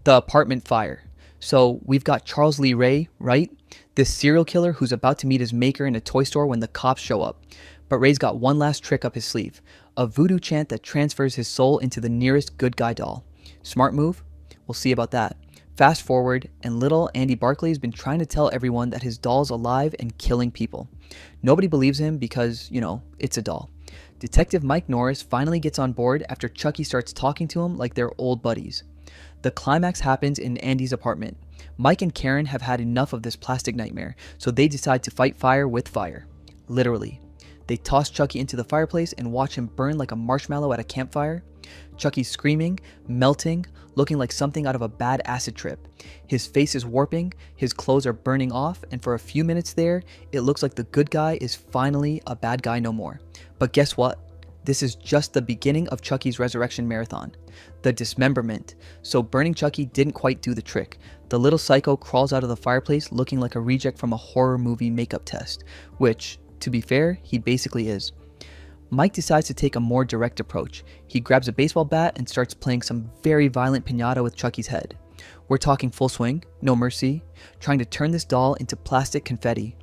The apartment fire. So we've got Charles Lee Ray, right? This serial killer who's about to meet his maker in a toy store when the cops show up. But Ray's got one last trick up his sleeve, a voodoo chant that transfers his soul into the nearest good guy doll. Smart move? We'll see about that. Fast forward, and little Andy Barclay has been trying to tell everyone that his doll's alive and killing people. Nobody believes him because, it's a doll. Detective Mike Norris finally gets on board after Chucky starts talking to him like they're old buddies. The climax happens in Andy's apartment. Mike and Karen have had enough of this plastic nightmare, so they decide to fight fire with fire. Literally. They toss Chucky into the fireplace and watch him burn like a marshmallow at a campfire. Chucky's screaming, melting, looking like something out of a bad acid trip. His face is warping, his clothes are burning off, and for a few minutes there, it looks like the good guy is finally a bad guy no more. But guess what? This is just the beginning of Chucky's resurrection marathon. The dismemberment. So burning Chucky didn't quite do the trick. The little psycho crawls out of the fireplace looking like a reject from a horror movie makeup test, which, to be fair, he basically is. Mike decides to take a more direct approach. He grabs a baseball bat and starts playing some very violent piñata with Chucky's head. We're talking full swing, no mercy, trying to turn this doll into plastic confetti.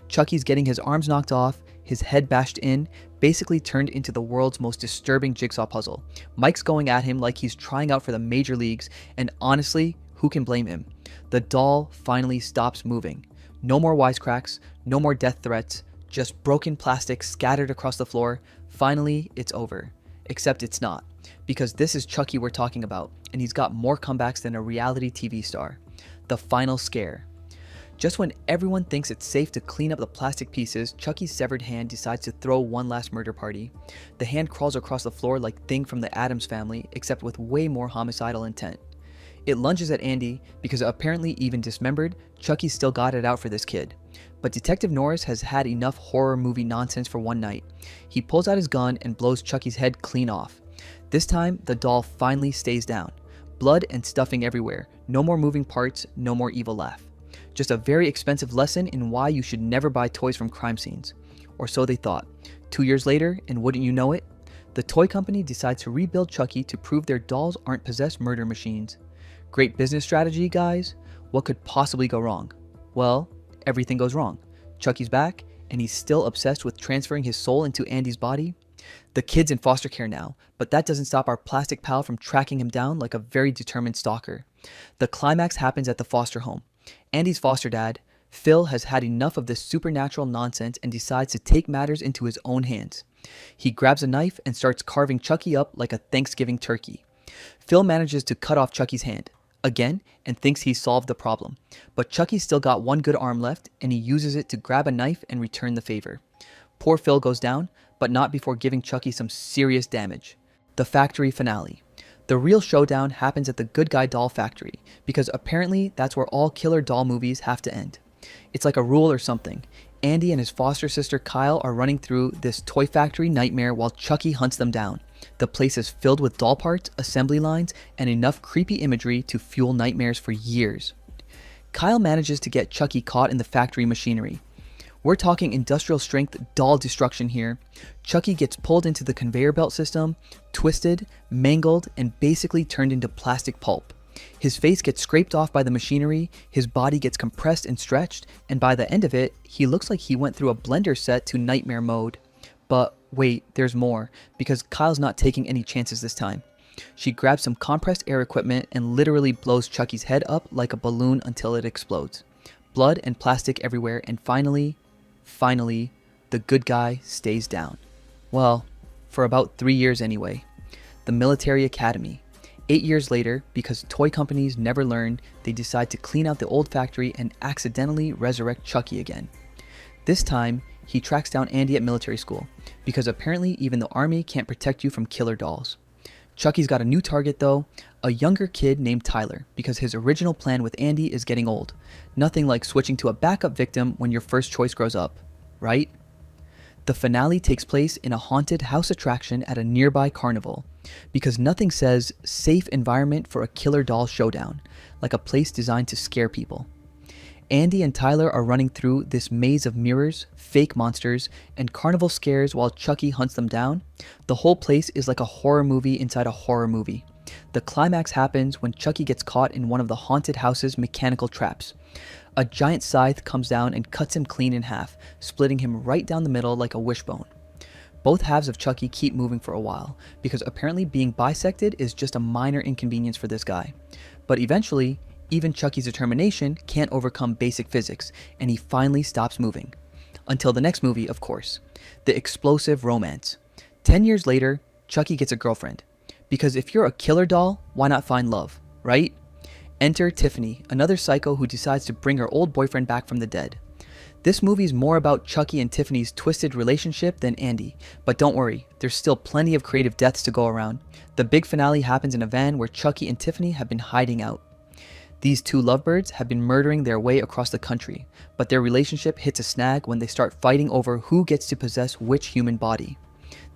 Chucky's getting his arms knocked off, his head bashed in, basically turned into the world's most disturbing jigsaw puzzle. Mike's going at him like he's trying out for the major leagues, and honestly, who can blame him? The doll finally stops moving. No more wisecracks, no more death threats, just broken plastic scattered across the floor. Finally, it's over. Except it's not, because this is Chucky we're talking about, and he's got more comebacks than a reality TV star. The final scare. Just when everyone thinks it's safe to clean up the plastic pieces, Chucky's severed hand decides to throw one last murder party. The hand crawls across the floor like Thing from the Addams Family, except with way more homicidal intent. It lunges at Andy because apparently even dismembered, Chucky's still got it out for this kid. But Detective Norris has had enough horror movie nonsense for one night. He pulls out his gun and blows Chucky's head clean off. This time, the doll finally stays down. Blood and stuffing everywhere. No more moving parts, no more evil laugh. Just a very expensive lesson in why you should never buy toys from crime scenes. Or so they thought. 2 years later, and wouldn't you know it, the toy company decides to rebuild Chucky to prove their dolls aren't possessed murder machines. Great business strategy, guys. What could possibly go wrong? Well, everything goes wrong. Chucky's back, and he's still obsessed with transferring his soul into Andy's body. The kid's in foster care now, but that doesn't stop our plastic pal from tracking him down like a very determined stalker. The climax happens at the foster home. Andy's foster dad, Phil, has had enough of this supernatural nonsense and decides to take matters into his own hands. He grabs a knife and starts carving Chucky up like a Thanksgiving turkey. Phil manages to cut off Chucky's hand, again, and thinks he's solved the problem. But Chucky's still got one good arm left, and he uses it to grab a knife and return the favor. Poor Phil goes down, but not before giving Chucky some serious damage. The factory finale. The real showdown happens at the Good Guy Doll Factory, because apparently that's where all killer doll movies have to end. It's like a rule or something. Andy and his foster sister Kyle are running through this toy factory nightmare while Chucky hunts them down. The place is filled with doll parts, assembly lines, and enough creepy imagery to fuel nightmares for years. Kyle manages to get Chucky caught in the factory machinery. We're talking industrial strength doll destruction here. Chucky gets pulled into the conveyor belt system, twisted, mangled, and basically turned into plastic pulp. His face gets scraped off by the machinery, his body gets compressed and stretched, and by the end of it, he looks like he went through a blender set to nightmare mode. But wait, there's more, because Kyle's not taking any chances this time. She grabs some compressed air equipment and literally blows Chucky's head up like a balloon until it explodes. Blood and plastic everywhere, and finally, the good guy stays down. Well, for about 3 years anyway. The military academy. 8 years later, because toy companies never learn, they decide to clean out the old factory and accidentally resurrect Chucky again. This time, he tracks down Andy at military school, because apparently even the army can't protect you from killer dolls. Chucky's got a new target though, a younger kid named Tyler, because his original plan with Andy is getting old. Nothing like switching to a backup victim when your first choice grows up, right? The finale takes place in a haunted house attraction at a nearby carnival, because nothing says safe environment for a killer doll showdown, like a place designed to scare people. Andy and Tyler are running through this maze of mirrors, fake monsters, and carnival scares while Chucky hunts them down. The whole place is like a horror movie inside a horror movie. The climax happens when Chucky gets caught in one of the haunted house's mechanical traps. A giant scythe comes down and cuts him clean in half, splitting him right down the middle like a wishbone. Both halves of Chucky keep moving for a while, because apparently being bisected is just a minor inconvenience for this guy. But eventually, even Chucky's determination can't overcome basic physics, and he finally stops moving. Until the next movie, of course. The explosive romance. 10 years later, Chucky gets a girlfriend. Because if you're a killer doll, why not find love, right? Enter Tiffany, another psycho who decides to bring her old boyfriend back from the dead. This movie's more about Chucky and Tiffany's twisted relationship than Andy, but don't worry, there's still plenty of creative deaths to go around. The big finale happens in a van where Chucky and Tiffany have been hiding out. These two lovebirds have been murdering their way across the country, but their relationship hits a snag when they start fighting over who gets to possess which human body.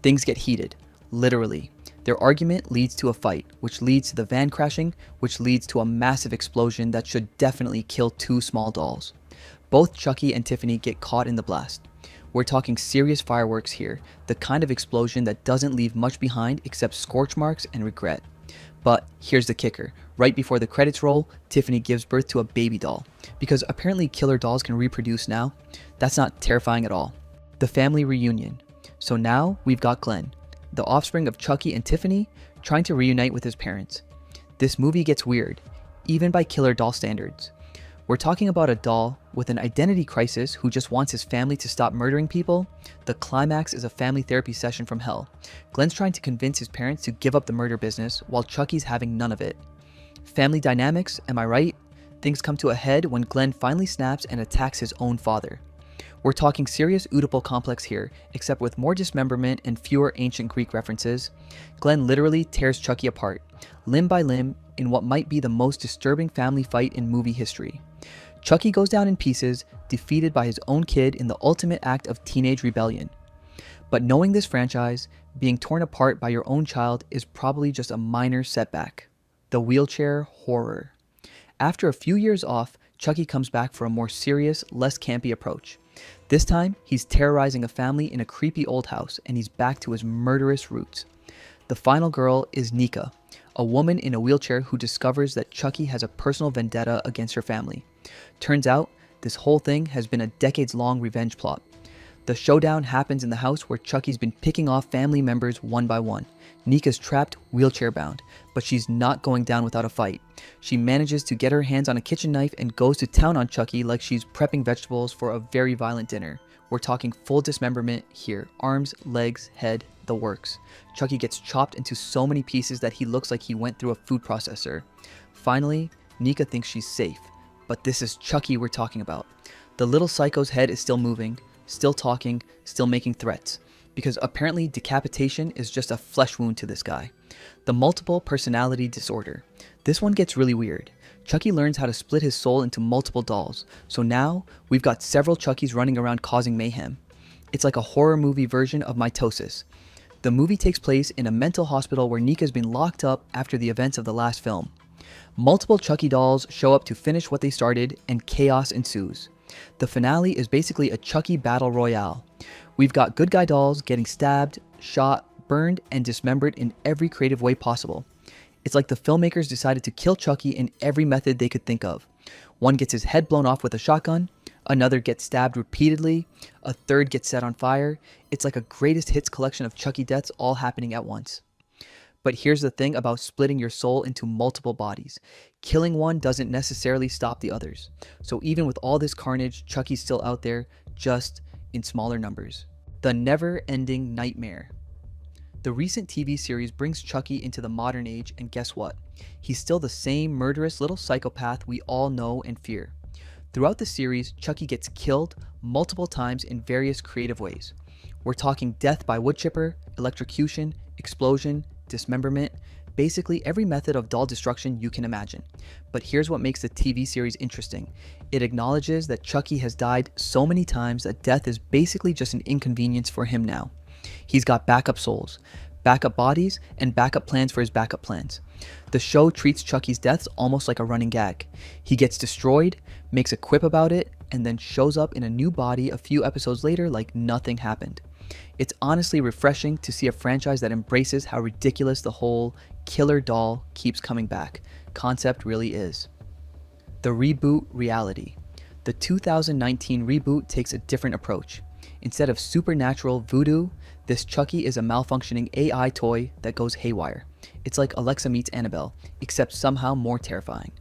Things get heated, literally. Their argument leads to a fight, which leads to the van crashing, which leads to a massive explosion that should definitely kill two small dolls. Both Chucky and Tiffany get caught in the blast. We're talking serious fireworks here, the kind of explosion that doesn't leave much behind except scorch marks and regret. But here's the kicker. Right before the credits roll, Tiffany gives birth to a baby doll. Because apparently killer dolls can reproduce now. That's not terrifying at all. The family reunion. So now we've got Glenn, the offspring of Chucky and Tiffany, trying to reunite with his parents. This movie gets weird, even by killer doll standards. We're talking about a doll with an identity crisis who just wants his family to stop murdering people. The climax is a family therapy session from hell. Glenn's trying to convince his parents to give up the murder business while Chucky's having none of it. Family dynamics, am I right? Things come to a head when Glenn finally snaps and attacks his own father. We're talking serious Oedipal complex here, except with more dismemberment and fewer ancient Greek references. Glenn literally tears Chucky apart, limb by limb, in what might be the most disturbing family fight in movie history. Chucky goes down in pieces, defeated by his own kid in the ultimate act of teenage rebellion. But knowing this franchise, being torn apart by your own child is probably just a minor setback. The wheelchair horror. After a few years off, Chucky comes back for a more serious, less campy approach. This time, he's terrorizing a family in a creepy old house, and he's back to his murderous roots. The final girl is Nika, a woman in a wheelchair who discovers that Chucky has a personal vendetta against her family. Turns out, this whole thing has been a decades-long revenge plot. The showdown happens in the house where Chucky's been picking off family members one by one. Nika's trapped, wheelchair-bound, but she's not going down without a fight. She manages to get her hands on a kitchen knife and goes to town on Chucky like she's prepping vegetables for a very violent dinner. We're talking full dismemberment here. Arms, legs, head, the works. Chucky gets chopped into so many pieces that he looks like he went through a food processor. Finally, Nika thinks she's safe. But this is Chucky we're talking about. The little psycho's head is still moving, still talking, still making threats. Because apparently decapitation is just a flesh wound to this guy. The multiple personality disorder. This one gets really weird. Chucky learns how to split his soul into multiple dolls. So now, we've got several Chuckies running around causing mayhem. It's like a horror movie version of mitosis. The movie takes place in a mental hospital where Nika's been locked up after the events of the last film. Multiple Chucky dolls show up to finish what they started, and chaos ensues. The finale is basically a Chucky battle royale. We've got good guy dolls getting stabbed, shot, burned, and dismembered in every creative way possible. It's like the filmmakers decided to kill Chucky in every method they could think of. One gets his head blown off with a shotgun, another gets stabbed repeatedly, a third gets set on fire. It's like a greatest hits collection of Chucky deaths all happening at once. But here's the thing about splitting your soul into multiple bodies. Killing one doesn't necessarily stop the others. So even with all this carnage, Chucky's still out there, just in smaller numbers. The never-ending nightmare. The recent TV series brings Chucky into the modern age, and guess what? He's still the same murderous little psychopath we all know and fear. Throughout the series, Chucky gets killed multiple times in various creative ways. We're talking death by wood chipper, electrocution, explosion, dismemberment, basically every method of doll destruction you can imagine. But here's what makes the TV series interesting. It acknowledges that Chucky has died so many times that death is basically just an inconvenience for him now. He's got backup souls, backup bodies, and backup plans for his backup plans. The show treats Chucky's deaths almost like a running gag. He gets destroyed, makes a quip about it, and then shows up in a new body a few episodes later like nothing happened. It's honestly refreshing to see a franchise that embraces how ridiculous the whole killer doll keeps coming back. Concept really is. The reboot reality. The 2019 reboot takes a different approach. Instead of supernatural voodoo, this Chucky is a malfunctioning AI toy that goes haywire. It's like Alexa meets Annabelle, except somehow more terrifying.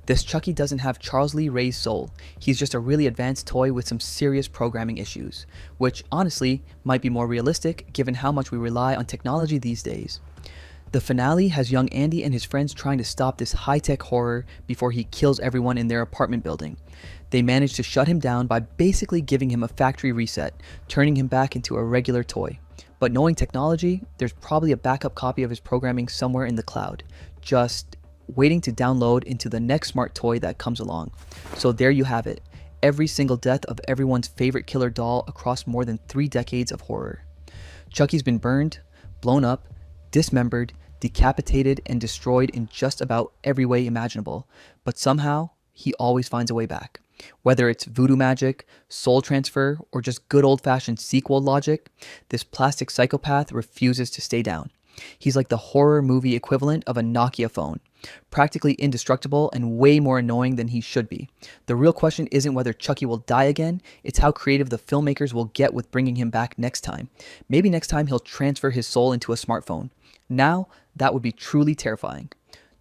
This Chucky doesn't have Charles Lee Ray's soul. He's just a really advanced toy with some serious programming issues, which honestly might be more realistic given how much we rely on technology these days. The finale has young Andy and his friends trying to stop this high-tech horror before he kills everyone in their apartment building. They manage to shut him down by basically giving him a factory reset, turning him back into a regular toy. But knowing technology, there's probably a backup copy of his programming somewhere in the cloud, just waiting to download into the next smart toy that comes along. So there you have it, every single death of everyone's favorite killer doll across more than 3 decades of horror. Chucky's been burned, blown up, dismembered, decapitated, and destroyed in just about every way imaginable, but somehow he always finds a way back. Whether it's voodoo magic, soul transfer, or just good old-fashioned sequel logic, this plastic psychopath refuses to stay down. He's like the horror movie equivalent of a Nokia phone, practically indestructible and way more annoying than he should be. The real question isn't whether Chucky will die again, it's how creative the filmmakers will get with bringing him back next time. Maybe next time he'll transfer his soul into a smartphone. Now, that would be truly terrifying.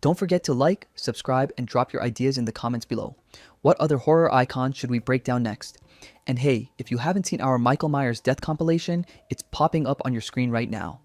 Don't forget to like, subscribe, and drop your ideas in the comments below. What other horror icons should we break down next? And hey, if you haven't seen our Michael Myers death compilation, it's popping up on your screen right now.